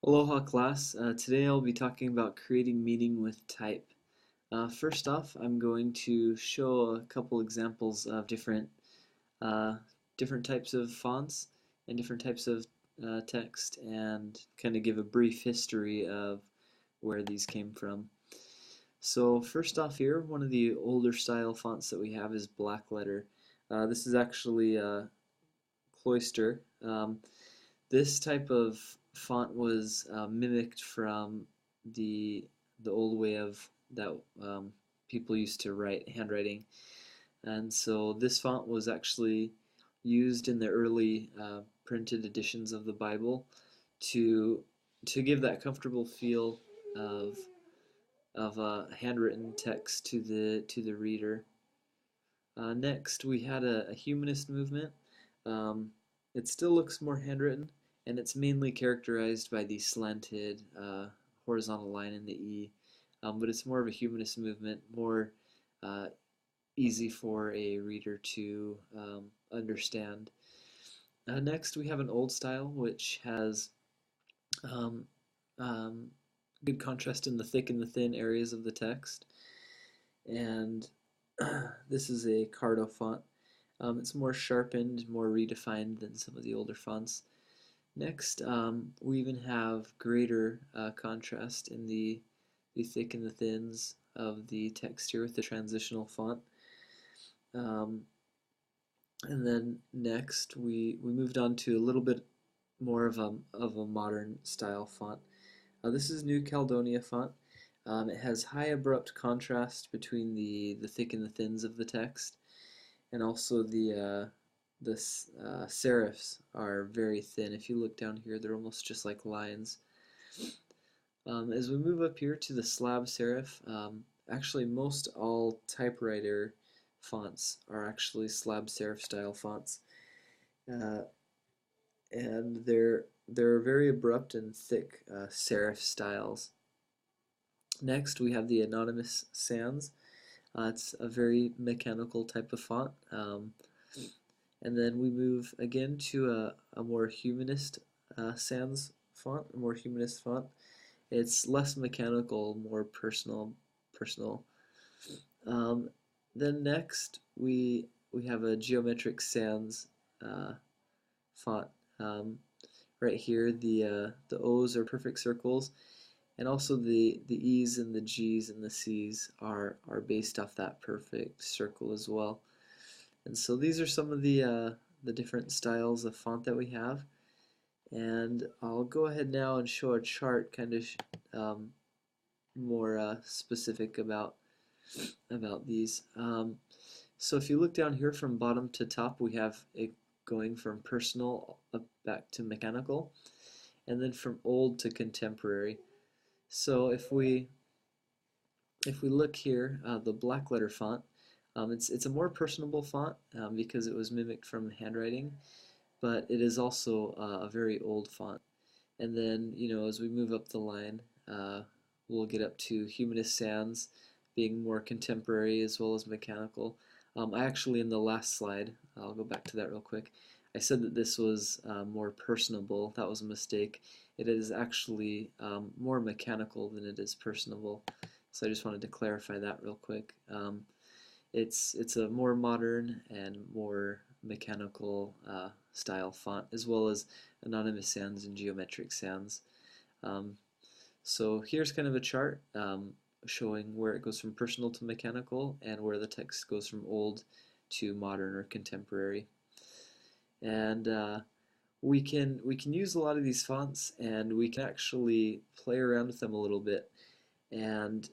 Aloha class. Today I'll be talking about creating meaning with type. First off, I'm going to show a couple examples of uh, different types of fonts and different types of text and kind of give a brief history of where these came from. So first off here, one of the older style fonts that we have is Blackletter. This is actually Cloister. This type of font was mimicked from the the old way of that people used to write handwriting, and so this font was actually used in the early printed editions of the Bible to give that comfortable feel of handwritten text to the reader. Next, we had a humanist movement. Um, it still looks more handwritten, and it's mainly characterized by the slanted horizontal line in the E. But it's more of a humanist movement, more uh, easy for a reader to understand. Next, we have an old style, which has um, um, good contrast in the thick and the thin areas of the text. And this is a Cardo font. It's more sharpened, more redefined than some of the older fonts. Next, we even have greater contrast in the thick and the thins of the text here with the transitional font. Um, and then next, we moved on to a little bit more of a modern style font. This is New Caledonia font. It has high abrupt contrast between the thick and the thins of the text, and also the serifs are very thin. If you look down here, they're almost just like lines. As we move up here to the slab serif, actually most all typewriter fonts are actually slab serif style fonts, uh, and they're very abrupt and thick serif styles. Next, we have the Anonymous Sans. It's a very mechanical type of font. And then we move again to a more humanist sans font, a more humanist font. It's less mechanical, more personal. Um, then next we have a geometric sans uh, font. Um, right here, the O's are perfect circles, and also the E's and the G's and the C's are based off that perfect circle as well. And so these are some of the different styles of font that we have. And I'll go ahead now and show a chart kind of um, more specific about these. So if you look down here from bottom to top, we have it going from personal up back to mechanical, and then from old to contemporary. So if we look here, the black letter font, it's a more personable font because it was mimicked from handwriting, but it is also a very old font. And then, as we move up the line, we'll get up to Humanist Sans being more contemporary as well as mechanical. I actually, in the last slide, I'll go back to that real quick, I said that this was more personable. That was a mistake. It is actually more mechanical than it is personable. So I just wanted to clarify that real quick. It's a more modern and more mechanical style font, as well as anonymous sans and geometric sans. Um, so here's kind of a chart showing where it goes from personal to mechanical and where the text goes from old to modern or contemporary. And we can use a lot of these fonts, and we can actually play around with them a little bit and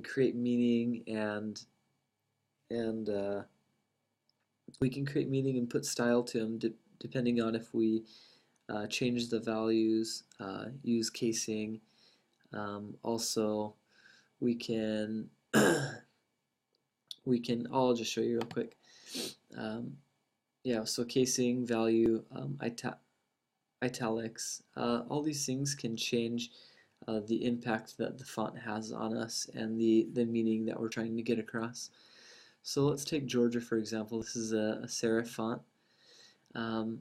create meaning, and we can create meaning and put style to them depending on if we change the values, use casing. Also, we can I'll just show you real quick. Um, yeah, so casing, value, italics, all these things can change the impact that the font has on us and the meaning that we're trying to get across. So let's take Georgia for example. This is a serif font. Um,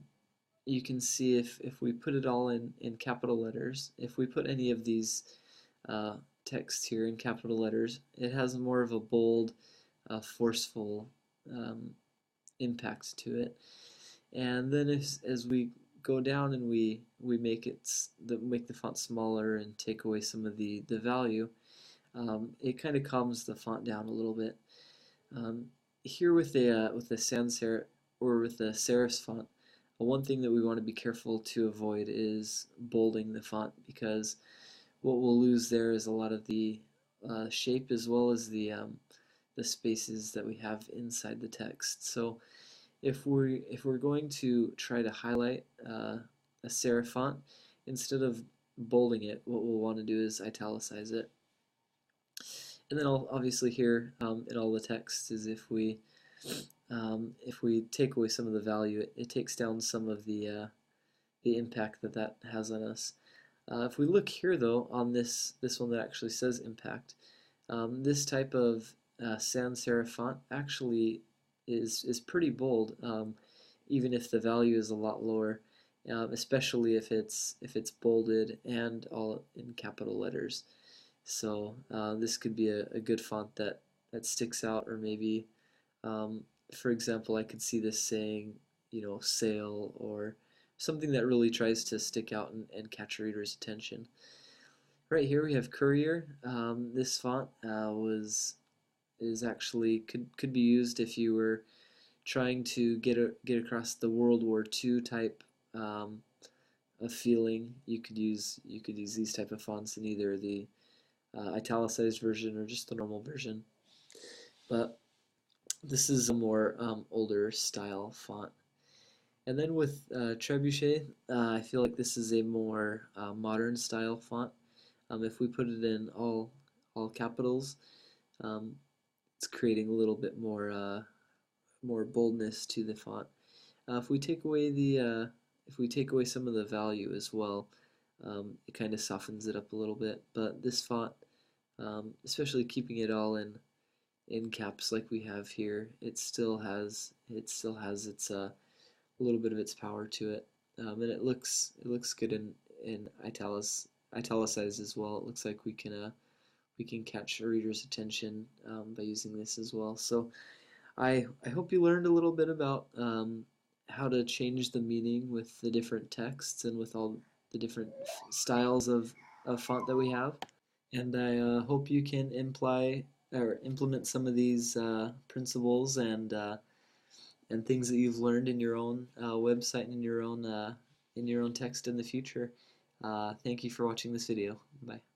you can see if we put it all in capital letters, if we put any of these uh, texts here in capital letters, it has more of a bold, forceful um, impact to it. And then as we go down and we make make the font smaller and take away some of the value, it kind of calms the font down a little bit. Um, Here with the sans serif or with the serifs font, one thing that we want to be careful to avoid is bolding the font, because what we'll lose there is a lot of the shape as well as the spaces that we have inside the text. So if we're going to try to highlight a serif font, instead of bolding it, what we'll want to do is italicize it. And then obviously here in all the text is if we take away some of the value, it takes down some of the impact that that has on us. If we look here though on this one that actually says impact, this type of sans serif font actually is pretty bold, even if the value is a lot lower, especially if it's bolded and all in capital letters. So this could be a good font that sticks out, or maybe, for example, I could see this saying, you know, sale, or something that really tries to stick out and catch a reader's attention. Right here we have Courier. This font was is actually could be used if you were trying to get across the World War II type of feeling. You could use these type of fonts in either the italicized version or just the normal version. But this is a more older style font. And then with Trebuchet, I feel like this is a more modern style font. If we put it in all capitals, um, it's creating a little bit more boldness to the font. If we take away if we take away some of the value as well, it kind of softens it up a little bit. But this font, especially keeping it all in caps like we have here, it still has its a little bit of its power to it, and it looks good in italicized as well. It looks like we can catch a reader's attention by using this as well. So I hope you learned a little bit about how to change the meaning with the different texts and with all the different styles of font that we have. And I hope you can imply or implement some of these principles and things that you've learned in your own website and in your own text in the future. Thank you for watching this video. Bye.